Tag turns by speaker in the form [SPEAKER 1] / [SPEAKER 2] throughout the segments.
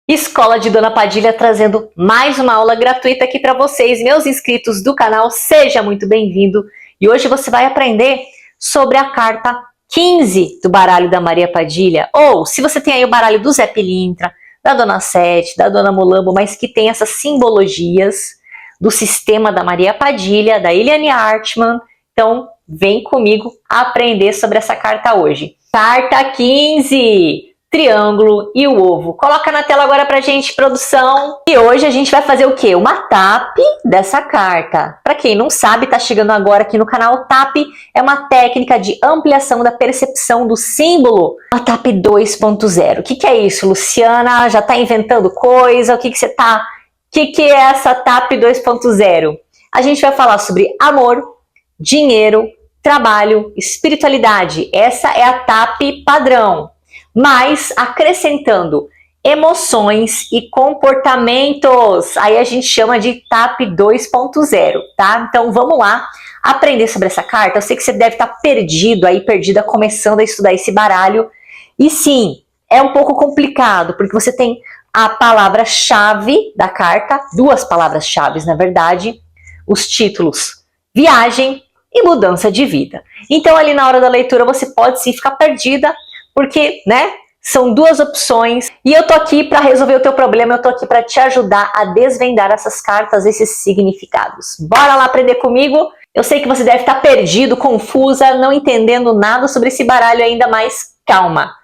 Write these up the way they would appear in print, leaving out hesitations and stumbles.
[SPEAKER 1] Escola de Dona Padilha trazendo mais uma aula gratuita aqui para vocês, meus inscritos do canal, seja muito bem-vindo. E hoje você vai aprender sobre a carta 15 do baralho da Maria Padilha, ou se você tem aí o baralho do Zé Pilintra, da Dona Sete, da Dona Mulambo, mas que tem essas simbologias do sistema da Maria Padilha, da Eliane Hartmann, então vem comigo aprender sobre essa carta hoje. Carta 15! Triângulo e o ovo. Coloca na tela agora pra gente, produção. E hoje a gente vai fazer o quê? Uma TAP dessa carta. Para quem não sabe, tá chegando agora aqui no canal, TAP é uma técnica de ampliação da percepção do símbolo. A TAP 2.0. O que é isso, Luciana? Já tá inventando coisa? O que é essa TAP 2.0? A gente vai falar sobre amor, dinheiro, trabalho, espiritualidade. Essa é a TAP padrão, mas acrescentando emoções e comportamentos. Aí a gente chama de TAP 2.0, tá? Então vamos lá aprender sobre essa carta. Eu sei que você deve estar perdido aí, perdida, começando a estudar esse baralho. E sim, é um pouco complicado, porque você tem a palavra-chave da carta, duas palavras-chave, na verdade, os títulos viagem e mudança de vida. Então ali na hora da leitura você pode sim ficar perdida, porque, né, são duas opções e eu tô aqui para resolver o teu problema, eu tô aqui para te ajudar a desvendar essas cartas, esses significados. Bora lá aprender comigo? Eu sei que você deve estar perdido, confusa, não entendendo nada sobre esse baralho ainda, mas calma.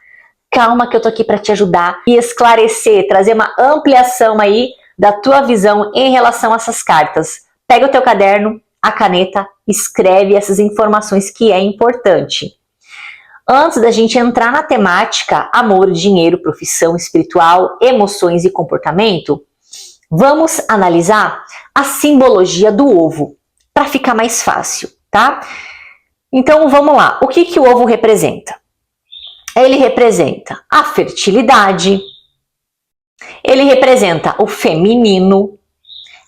[SPEAKER 1] Calma que eu tô aqui para te ajudar e esclarecer, trazer uma ampliação aí da tua visão em relação a essas cartas. Pega o teu caderno, a caneta, escreve essas informações que é importante. Antes da gente entrar na temática amor, dinheiro, profissão, espiritual, emoções e comportamento, vamos analisar a simbologia do ovo, para ficar mais fácil, tá? Então vamos lá, o que o ovo representa? Ele representa a fertilidade, ele representa o feminino,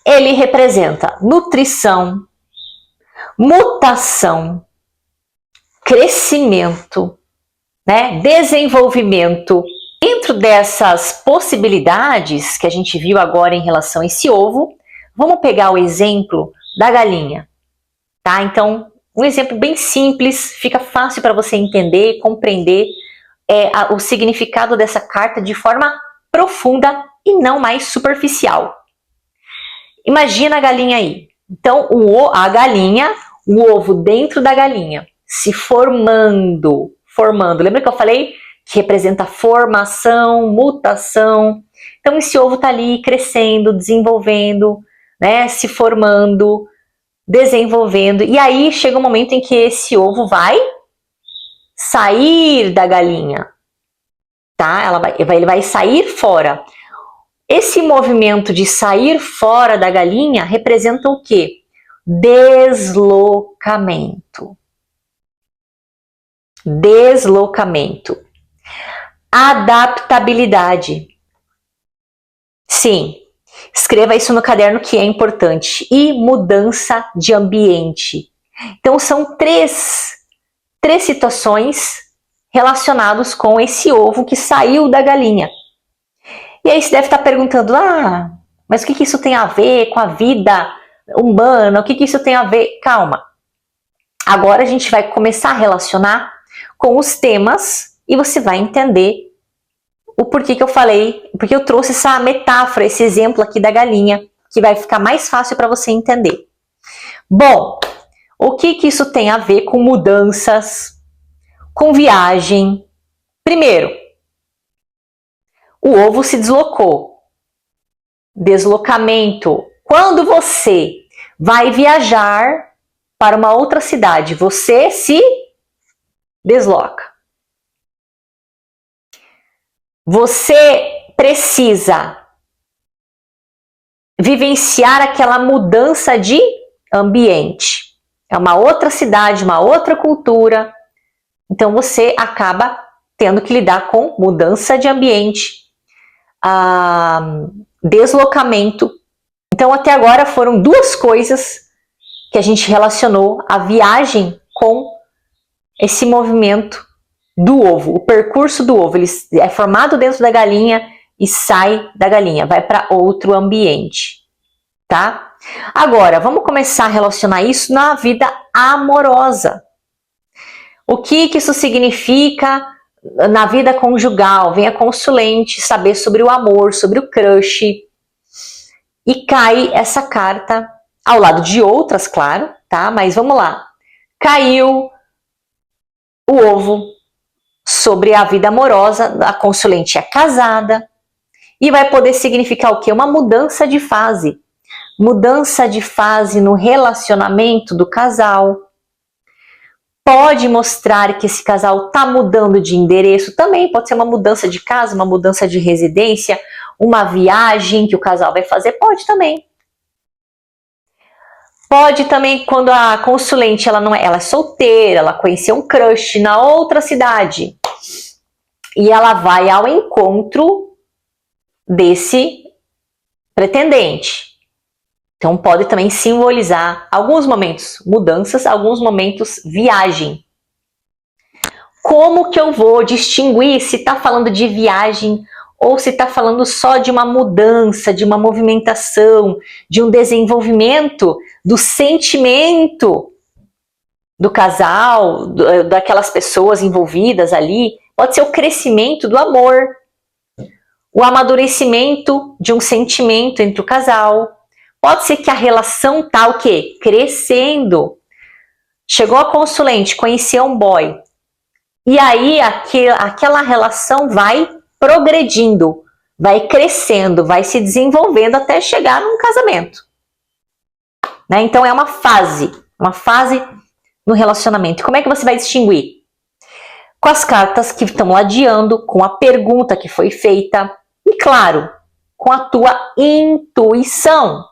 [SPEAKER 1] ele representa nutrição, mutação, crescimento, né? Desenvolvimento. Dentro dessas possibilidades que a gente viu agora em relação a esse ovo, vamos pegar o exemplo da galinha, tá? Então, um exemplo bem simples, fica fácil para você entender, compreender o significado dessa carta de forma profunda e não mais superficial. Imagina a galinha aí. Então, a galinha, o ovo dentro da galinha, se formando. Lembra que eu falei que representa formação, mutação? Então esse ovo está ali crescendo, desenvolvendo, né, se formando, desenvolvendo. E aí chega um momento em que esse ovo vai sair da galinha, tá? Ele vai sair fora. Esse movimento de sair fora da galinha representa o quê? Deslocamento. Deslocamento. Adaptabilidade. Sim, escreva isso no caderno que é importante. E mudança de ambiente. Então são três situações relacionadas com esse ovo que saiu da galinha. E aí você deve estar perguntando, mas o que isso tem a ver com a vida humana? O que isso tem a ver? Calma. Agora a gente vai começar a relacionar com os temas e você vai entender o porquê que eu falei, porque eu trouxe essa metáfora, esse exemplo aqui da galinha, que vai ficar mais fácil para você entender. Bom, o que isso tem a ver com mudanças, com viagem? Primeiro, o ovo se deslocou. Deslocamento. Quando você vai viajar para uma outra cidade, você se desloca. Você precisa vivenciar aquela mudança de ambiente. É uma outra cidade, uma outra cultura. Então você acaba tendo que lidar com mudança de ambiente, deslocamento. Então até agora foram duas coisas que a gente relacionou a viagem com esse movimento do ovo, o percurso do ovo. Ele é formado dentro da galinha e sai da galinha, vai para outro ambiente, tá? Agora, vamos começar a relacionar isso na vida amorosa. O que isso significa na vida conjugal? Vem a consulente saber sobre o amor, sobre o crush, e cai essa carta ao lado de outras, claro, tá? Mas vamos lá. Caiu o ovo sobre a vida amorosa, a consulente é casada, e vai poder significar o quê? Uma mudança de fase. Mudança de fase no relacionamento do casal. Pode mostrar que esse casal está mudando de endereço também, pode ser uma mudança de casa, uma mudança de residência, uma viagem que o casal vai fazer, pode também. Pode também, quando a consulente ela é solteira, ela conheceu um crush na outra cidade e ela vai ao encontro desse pretendente. Então pode também simbolizar alguns momentos mudanças, alguns momentos viagem. Como que eu vou distinguir se está falando de viagem ou se está falando só de uma mudança, de uma movimentação, de um desenvolvimento do sentimento do casal, daquelas pessoas envolvidas ali? Pode ser o crescimento do amor, o amadurecimento de um sentimento entre o casal. Pode ser que a relação está o quê? Crescendo. Chegou a consulente, conheceu um boy. E aí aquela relação vai progredindo, vai crescendo, vai se desenvolvendo até chegar num casamento. Né? Então é uma fase no relacionamento. Como é que você vai distinguir? Com as cartas que estão ladeando, com a pergunta que foi feita e, claro, com a tua intuição.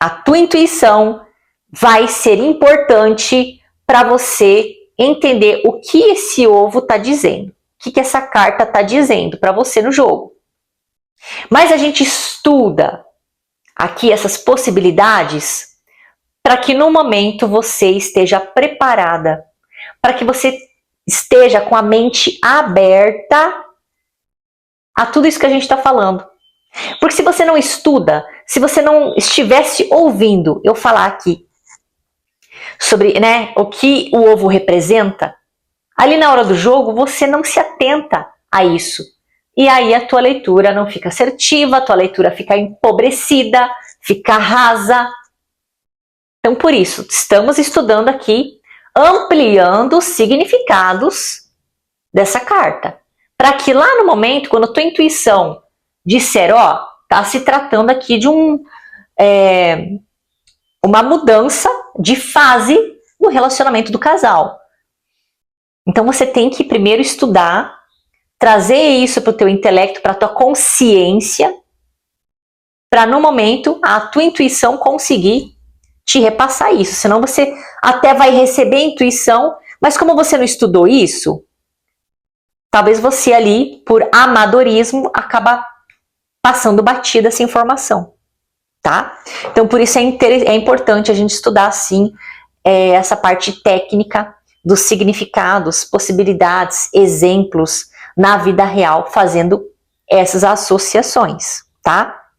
[SPEAKER 1] A tua intuição vai ser importante para você entender o que esse ovo está dizendo. O que essa carta está dizendo para você no jogo. Mas a gente estuda aqui essas possibilidades para que no momento você esteja preparada, para que você esteja com a mente aberta a tudo isso que a gente está falando. Porque se você não estuda, se você não estivesse ouvindo eu falar aqui sobre, né, o que o ovo representa, ali na hora do jogo você não se atenta a isso. E aí a tua leitura não fica assertiva, a tua leitura fica empobrecida, fica rasa. Então por isso, estamos estudando aqui, ampliando os significados dessa carta. Para que lá no momento, quando a tua intuição disser, ó, tá se tratando aqui de uma mudança de fase no relacionamento do casal. Então você tem que primeiro estudar, trazer isso para o teu intelecto, para a tua consciência, para no momento a tua intuição conseguir te repassar isso. Senão você até vai receber a intuição, mas como você não estudou isso, talvez você ali, por amadorismo, acaba passando batida essa informação, tá? Então por isso é importante a gente estudar sim essa parte técnica dos significados, possibilidades, exemplos na vida real, fazendo essas associações, tá?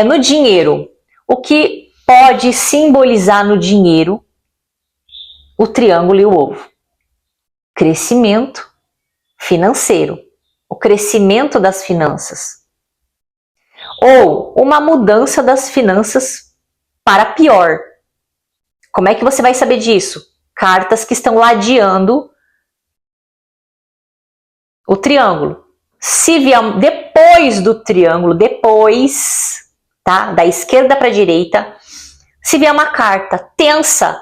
[SPEAKER 1] No dinheiro, o que pode simbolizar no dinheiro o triângulo e o ovo? Crescimento financeiro, o crescimento das finanças, ou uma mudança das finanças para pior. Como é que você vai saber disso? Cartas que estão ladeando o triângulo. Se vier depois do triângulo, depois, tá? Da esquerda para a direita, se vier uma carta tensa,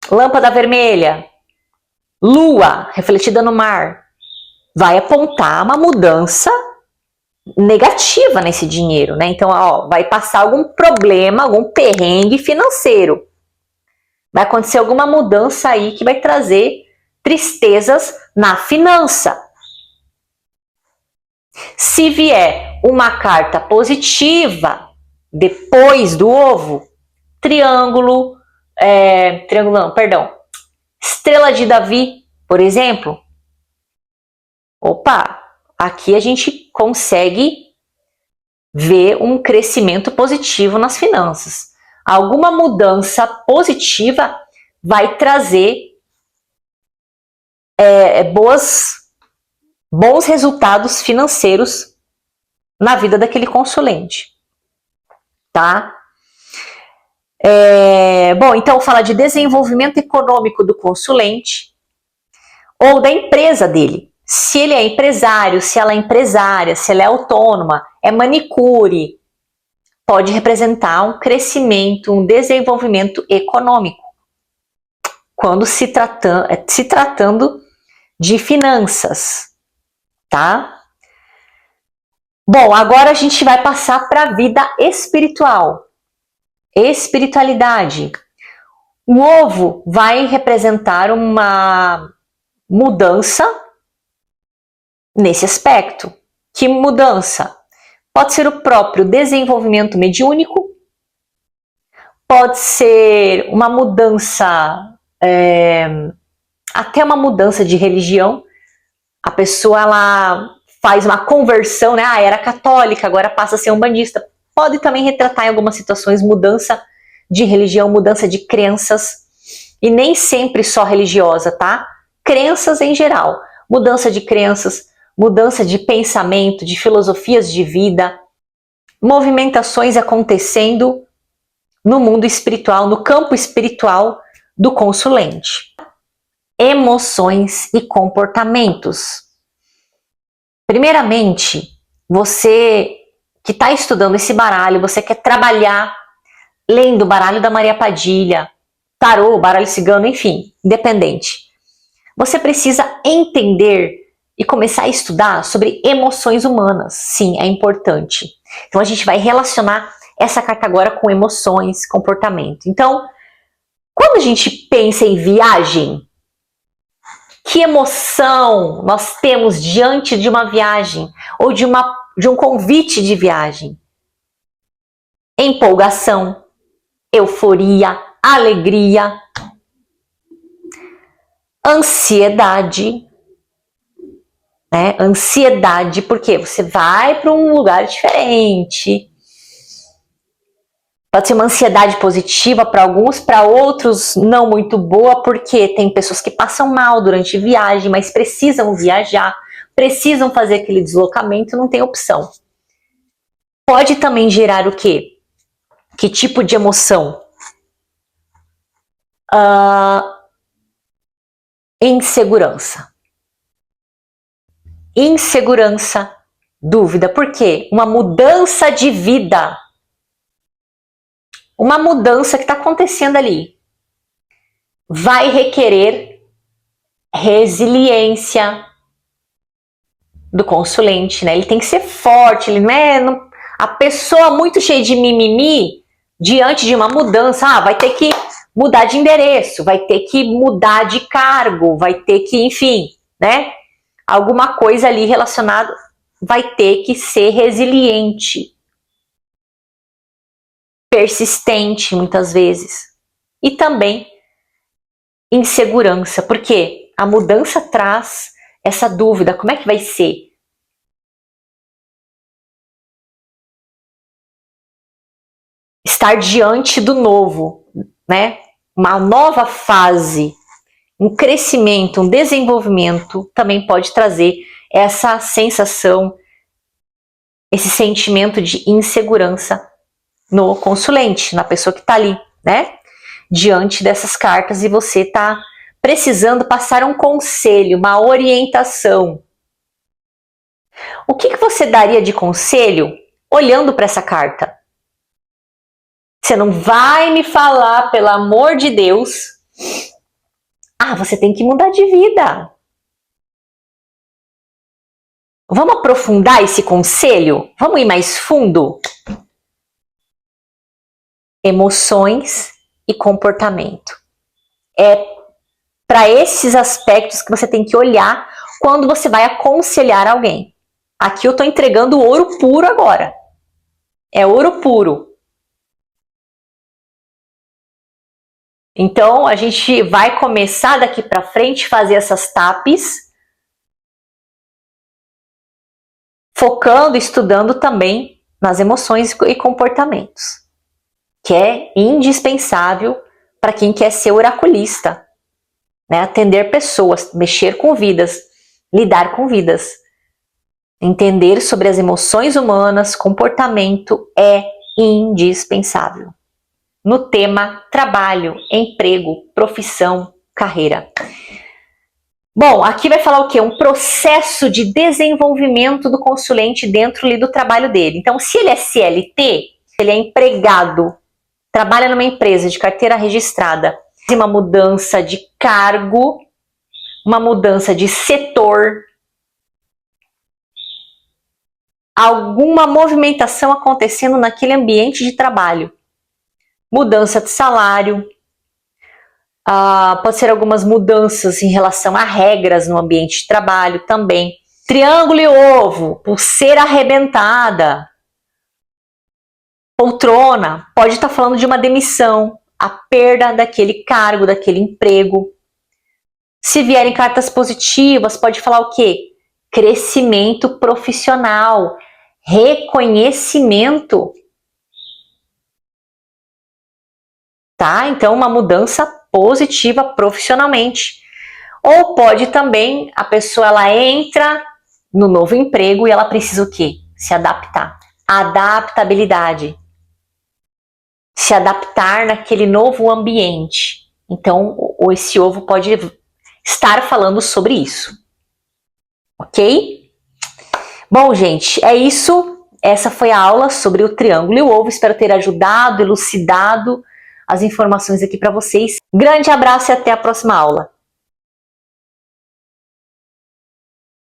[SPEAKER 1] lâmpada vermelha, lua refletida no mar, vai apontar uma mudança negativa nesse dinheiro, né? Então, ó, vai passar algum problema, algum perrengue financeiro. Vai acontecer alguma mudança aí que vai trazer tristezas na finança. Se vier uma carta positiva depois do ovo, triângulo, estrela de Davi, por exemplo. Opa, aqui a gente consegue ver um crescimento positivo nas finanças. Alguma mudança positiva vai trazer bons resultados financeiros na vida daquele consulente, tá? Bom, então fala de desenvolvimento econômico do consulente ou da empresa dele. Se ele é empresário, se ela é empresária, se ela é autônoma, é manicure, pode representar um crescimento, um desenvolvimento econômico. Quando se tratando de finanças, tá? Bom, agora a gente vai passar para a vida espiritual. Espiritualidade. O ovo vai representar uma mudança nesse aspecto. Que mudança? Pode ser o próprio desenvolvimento mediúnico, pode ser uma mudança, até uma mudança de religião. A pessoa ela faz uma conversão, né? Era católica, agora passa a ser umbandista. Pode também retratar em algumas situações mudança de religião, mudança de crenças, e nem sempre só religiosa, tá? Crenças em geral, mudança de crenças, mudança de pensamento, de filosofias de vida, movimentações acontecendo no mundo espiritual, no campo espiritual do consulente. Emoções e comportamentos. Primeiramente, você que está estudando esse baralho, você quer trabalhar lendo o baralho da Maria Padilha, tarô, baralho cigano, enfim, independente. Você precisa entender e começar a estudar sobre emoções humanas. Sim, é importante. Então a gente vai relacionar essa carta agora com emoções, comportamento. Então, quando a gente pensa em viagem, que emoção nós temos diante de uma viagem ou de um convite de viagem? Empolgação, euforia, alegria, ansiedade, né? Ansiedade, porque você vai para um lugar diferente. Pode ser uma ansiedade positiva para alguns, para outros não muito boa, porque tem pessoas que passam mal durante viagem, mas precisam viajar, precisam fazer aquele deslocamento, não tem opção. Pode também gerar o quê? Que tipo de emoção? Insegurança. Insegurança, dúvida. Por quê? Uma mudança de vida. Uma mudança que está acontecendo ali. Vai requerer resiliência do consulente, né? Ele tem que ser forte, ele não é a pessoa muito cheia de mimimi diante de uma mudança, vai ter que mudar de endereço, vai ter que mudar de cargo, vai ter que, enfim, né? Alguma coisa ali relacionada, vai ter que ser resiliente, persistente muitas vezes, e também insegurança, porque a mudança traz essa dúvida, como é que vai ser? Estar diante do novo, né? Uma nova fase, um crescimento, um desenvolvimento também pode trazer essa sensação, esse sentimento de insegurança no consulente, na pessoa que está ali, né? Diante dessas cartas, e você está precisando passar um conselho, uma orientação. O que você daria de conselho olhando para essa carta? Você não vai me falar, pelo amor de Deus, você tem que mudar de vida. Vamos aprofundar esse conselho? Vamos ir mais fundo? Emoções e comportamento. É para esses aspectos que você tem que olhar quando você vai aconselhar alguém. Aqui eu estou entregando ouro puro agora. É ouro puro. Então, a gente vai começar daqui para frente fazer essas TAPs focando, estudando também nas emoções e comportamentos, que é indispensável para quem quer ser oraculista, né? Atender pessoas, mexer com vidas, lidar com vidas. Entender sobre as emoções humanas, comportamento é indispensável. No tema trabalho, emprego, profissão, carreira. Bom, aqui vai falar o quê? Um processo de desenvolvimento do consulente dentro ali do trabalho dele. Então, se ele é CLT, se ele é empregado, trabalha numa empresa de carteira registrada, uma mudança de cargo, uma mudança de setor, alguma movimentação acontecendo naquele ambiente de trabalho. Mudança de salário, pode ser algumas mudanças em relação a regras no ambiente de trabalho também. Triângulo e ovo, pulseira arrebentada, poltrona, pode estar falando de uma demissão, a perda daquele cargo, daquele emprego. Se vierem cartas positivas, pode falar o quê? Crescimento profissional, reconhecimento. Tá? Então, uma mudança positiva profissionalmente. Ou pode também, a pessoa ela entra no novo emprego e ela precisa o quê? Se adaptar. Adaptabilidade. Se adaptar naquele novo ambiente. Então, esse ovo pode estar falando sobre isso. Ok? Bom, gente, é isso. Essa foi a aula sobre o triângulo e o ovo. Espero ter ajudado, elucidado as informações aqui para vocês. Grande abraço e até a próxima aula.